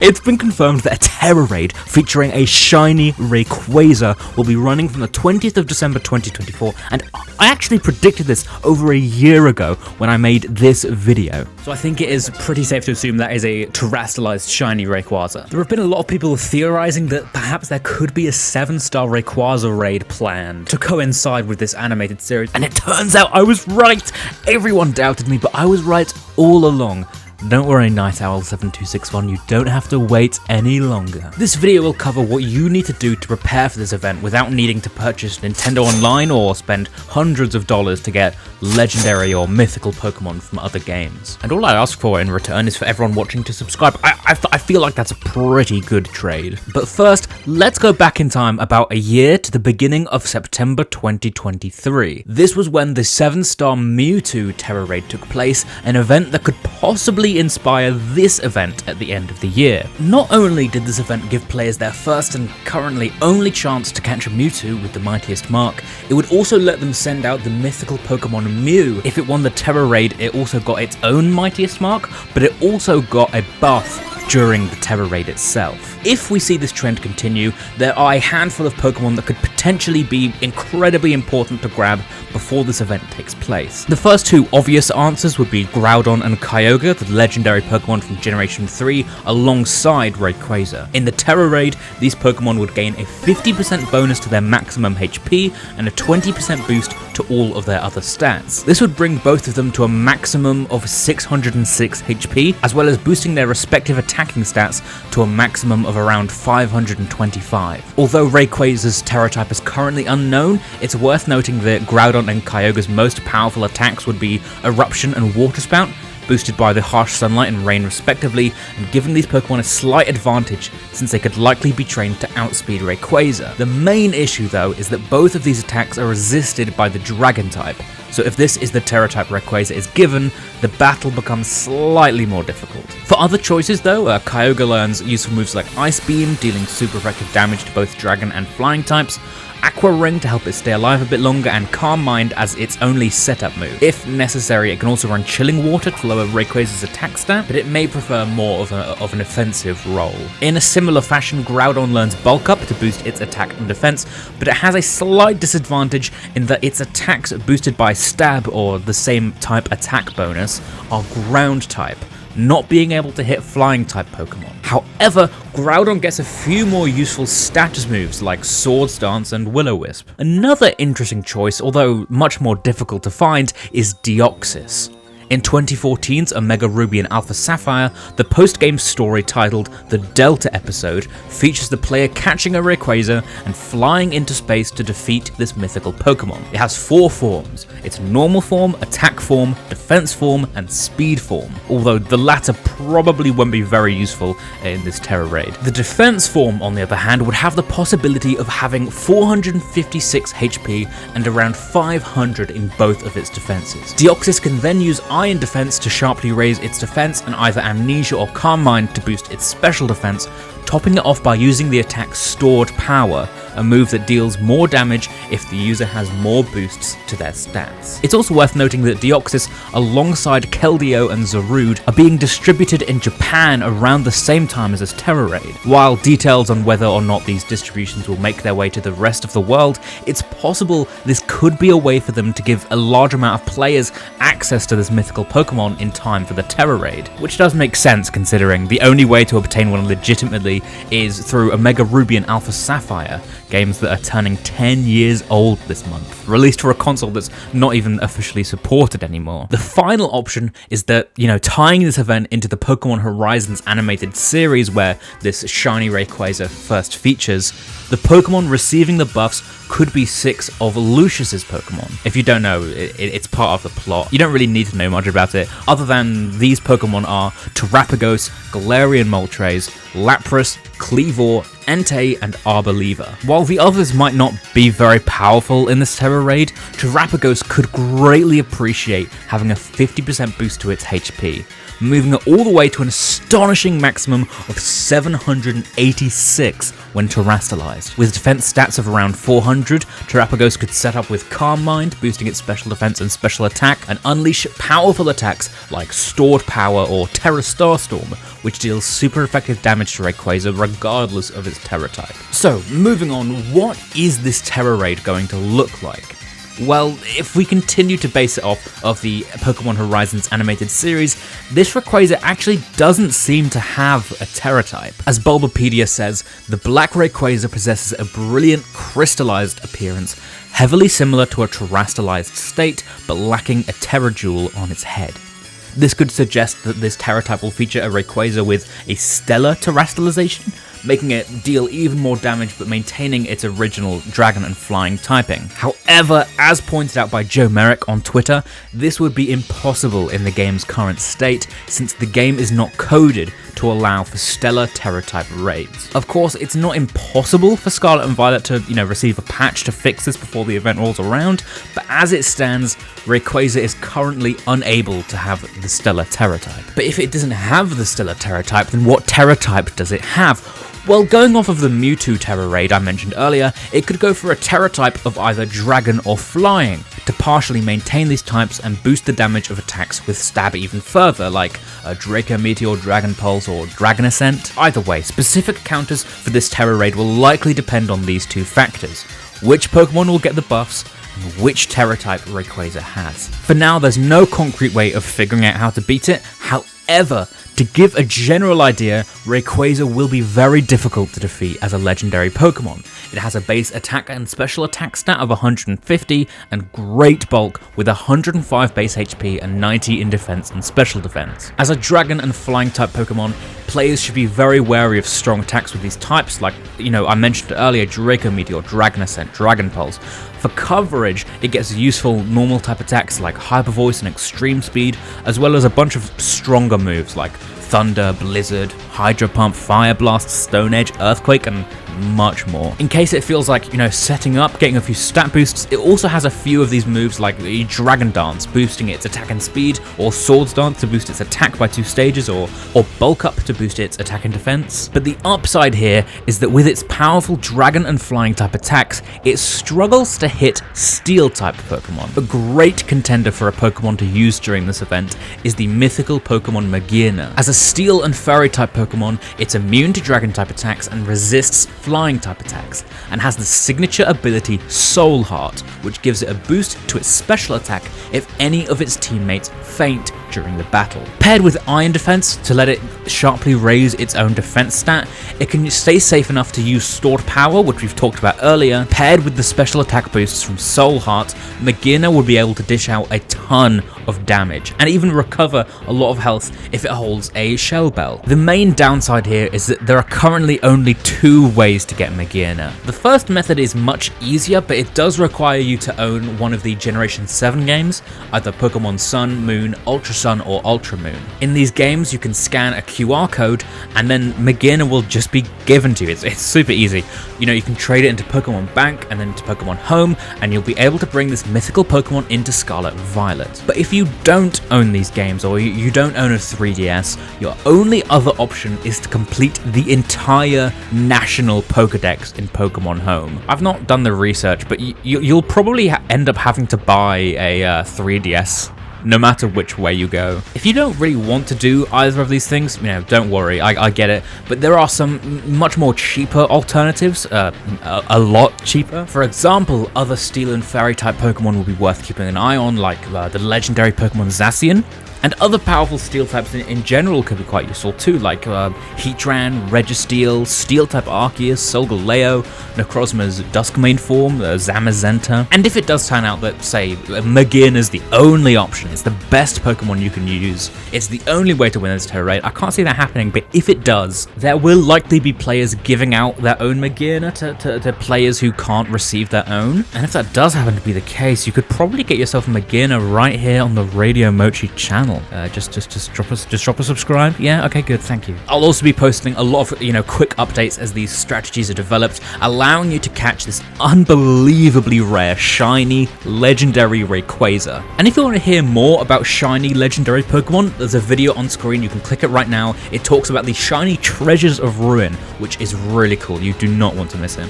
It's been confirmed that a Tera Raid featuring a Shiny Rayquaza will be running from the 20th of December 2024, and I actually predicted this over a year ago when I made this video. So I think it is pretty safe to assume that is a terrestrialized Shiny Rayquaza. There have been a lot of people theorizing that perhaps there could be a 7-star Rayquaza raid planned to coincide with this animated series, and it turns out I was right! Everyone doubted me, but I was right all along. Don't worry, Night Owl 7261, you don't have to wait any longer. This video will cover what you need to do to prepare for this event without needing to purchase Nintendo Online or spend hundreds of dollars to get legendary or mythical Pokemon from other games. And all I ask for in return is for everyone watching to subscribe. I feel like that's a pretty good trade. But first, let's go back in time about a year to the beginning of September 2023. This was when the 7-star Mewtwo Tera Raid took place, an event that could possibly inspire this event at the end of the year. Not only did this event give players their first and currently only chance to catch a Mewtwo with the mightiest mark, it would also let them send out the mythical Pokemon Mew. If it won the Tera Raid, it also got its own mightiest mark, but it also got a buff during the Tera Raid itself. If we see this trend continue, there are a handful of Pokemon that could potentially be incredibly important to grab before this event takes place. The first two obvious answers would be Groudon and Kyogre, the legendary Pokemon from Generation 3, alongside Rayquaza. In the Tera Raid, these Pokemon would gain a 50% bonus to their maximum HP and a 20% boost to all of their other stats. This would bring both of them to a maximum of 606 HP, as well as boosting their respective attacking stats to a maximum of around 525. Although Rayquaza's Tera type is currently unknown, it's worth noting that Groudon and Kyogre's most powerful attacks would be Eruption and Water Spout, boosted by the Harsh Sunlight and Rain respectively, and giving these Pokemon a slight advantage since they could likely be trained to outspeed Rayquaza. The main issue though is that both of these attacks are resisted by the Dragon type, so if this is the Tera type Rayquaza is given, the battle becomes slightly more difficult. For other choices though, Kyogre learns useful moves like Ice Beam, dealing super effective damage to both Dragon and Flying types, Aqua Ring to help it stay alive a bit longer, and Calm Mind as its only setup move. If necessary, it can also run Chilling Water to lower Rayquaza's attack stat, but it may prefer more of an offensive role. In a similar fashion, Groudon learns Bulk Up to boost its attack and defense, but it has a slight disadvantage in that its attacks boosted by Stab or the same type attack bonus are Ground type, not being able to hit Flying type Pokemon. However, Groudon gets a few more useful status moves like Swords Dance and Will-O-Wisp. Another interesting choice, although much more difficult to find, is Deoxys. In 2014's Omega Ruby and Alpha Sapphire, the post-game story titled The Delta Episode features the player catching a Rayquaza and flying into space to defeat this mythical Pokemon. It has 4 forms: its normal form, attack form, defense form, and speed form, although the latter probably won't be very useful in this Tera Raid. The defense form, on the other hand, would have the possibility of having 456 HP and around 500 in both of its defenses. Deoxys can then use Iron Defense to sharply raise its defense, and either Amnesia or Calm Mind to boost its special defense, topping it off by using the attack's Stored Power, a move that deals more damage if the user has more boosts to their stats. It's also worth noting that Deoxys, alongside Keldeo and Zarude, are being distributed in Japan around the same time as this Tera Raid. While details on whether or not these distributions will make their way to the rest of the world, it's possible this could be a way for them to give a large amount of players access to this mythical Pokemon in time for the Tera Raid, which does make sense considering the only way to obtain one legitimately is through Omega Ruby and Alpha Sapphire, games that are turning 10 years old this month, released for a console that's not even officially supported anymore. The final option is that, tying this event into the Pokemon Horizons animated series where this Shiny Rayquaza first features, the Pokemon receiving the buffs could be 6 of Lucius's Pokemon. If you don't know, it's part of the plot. You don't really need to know much about it, other than these Pokemon are Terrapagos, Galarian Moltres, Lapras, Kleavor, Entei, and Arboliva. While the others might not be very powerful in this Tera Raid, Terrapagos could greatly appreciate having a 50% boost to its HP, moving it all the way to an astonishing maximum of 786 when terrestrialized. With defense stats of around 400, Terrapagos could set up with Calm Mind, boosting its special defense and special attack, and unleash powerful attacks like Stored Power or Terra Starstorm, which deals super effective damage to Rayquaza regardless of its Terra type. So, moving on, what is this Tera Raid going to look like? Well, if we continue to base it off of the Pokemon Horizons animated series, this Rayquaza actually doesn't seem to have a Terra type. As Bulbapedia says, the Black Rayquaza possesses a brilliant crystallized appearance, heavily similar to a terrestrialized state, but lacking a Terra jewel on its head. This could suggest that this Terra type will feature a Rayquaza with a stellar terrestrialization, making it deal even more damage but maintaining its original dragon and flying typing. However, as pointed out by Joe Merrick on Twitter, this would be impossible in the game's current state since the game is not coded to allow for stellar Terra type raids. Of course, it's not impossible for Scarlet and Violet to, receive a patch to fix this before the event rolls around, but as it stands, Rayquaza is currently unable to have the stellar Terra type. But if it doesn't have the stellar Terra type, then what Terra type does it have? Well, going off of the Mewtwo Tera Raid I mentioned earlier, it could go for a Terra type of either Dragon or Flying, to partially maintain these types and boost the damage of attacks with Stab even further, like a Draco Meteor, Dragon Pulse, or Dragon Ascent. Either way, specific counters for this Tera Raid will likely depend on these two factors: which Pokemon will get the buffs, and which Terra type Rayquaza has. For now, there's no concrete way of figuring out how to beat it. However, to give a general idea, Rayquaza will be very difficult to defeat as a legendary Pokemon. It has a base attack and special attack stat of 150 and great bulk with 105 base HP and 90 in defense and special defense. As a dragon and flying type Pokemon, players should be very wary of strong attacks with these types like, I mentioned earlier, Draco Meteor, Dragon Ascent, Dragon Pulse. For coverage, it gets useful normal type attacks like Hyper Voice and Extreme Speed, as well as a bunch of stronger moves like Thunder, Blizzard, Hydro Pump, Fire Blast, Stone Edge, Earthquake, and much more. In case it feels like, setting up, getting a few stat boosts, it also has a few of these moves like the Dragon Dance, boosting its attack and speed, or Swords Dance to boost its attack by 2 stages, or Bulk Up to boost its attack and defense. But the upside here is that with its powerful Dragon and Flying type attacks, it struggles to hit Steel type Pokemon. A great contender for a Pokemon to use during this event is the mythical Pokemon Magearna. As a Steel and Fairy type Pokemon, it's immune to Dragon type attacks and resists Flying type attacks, and has the signature ability Soul Heart, which gives it a boost to its special attack if any of its teammates faint during the battle. Paired with Iron Defense to let it sharply raise its own defense stat, it can stay safe enough to use Stored Power, which we've talked about earlier. Paired with the special attack boosts from Soul Heart, Magearna will be able to dish out a ton of damage, and even recover a lot of health if it holds a Shell Bell. The main downside here is that there are currently only 2 ways to get Magearna. The first method is much easier, but it does require you to own one of the Generation 7 games, either Pokemon Sun, Moon, Ultra Sun, or Ultra Moon. In these games, you can scan a QR code, and then Magearna will just be given to you. It's super easy. You can trade it into Pokemon Bank and then into Pokemon Home, and you'll be able to bring this mythical Pokemon into Scarlet and Violet. But if you don't own these games, or you don't own a 3DS, your only other option is to complete the entire national Pokedex in Pokemon Home. I've not done the research, but you'll probably end up having to buy a 3DS no matter which way you go. If you don't really want to do either of these things, don't worry, I get it, but there are some much more cheaper alternatives, a lot cheaper. For example, other Steel and Fairy type Pokemon will be worth keeping an eye on, like the legendary Pokemon Zacian. And other powerful Steel types in general could be quite useful too, like Heatran, Registeel, Steel-type Arceus, Solgaleo, Necrozma's Duskmane form, Zamazenta. And if it does turn out that, say, Magearna is the only option, it's the best Pokemon you can use, it's the only way to win this Tera Raid, I can't see that happening, but if it does, there will likely be players giving out their own Magearna to players who can't receive their own. And if that does happen to be the case, you could probably get yourself a Magearna right here on the Radio Mochi channel. channel. Just drop a subscribe. Yeah, okay, good, thank you. I'll also be posting a lot of, quick updates as these strategies are developed, allowing you to catch this unbelievably rare shiny legendary Rayquaza. And if you want to hear more about shiny legendary Pokemon, there's a video on screen, you can click it right now. It talks about the shiny treasures of ruin, which is really cool. You do not want to miss it.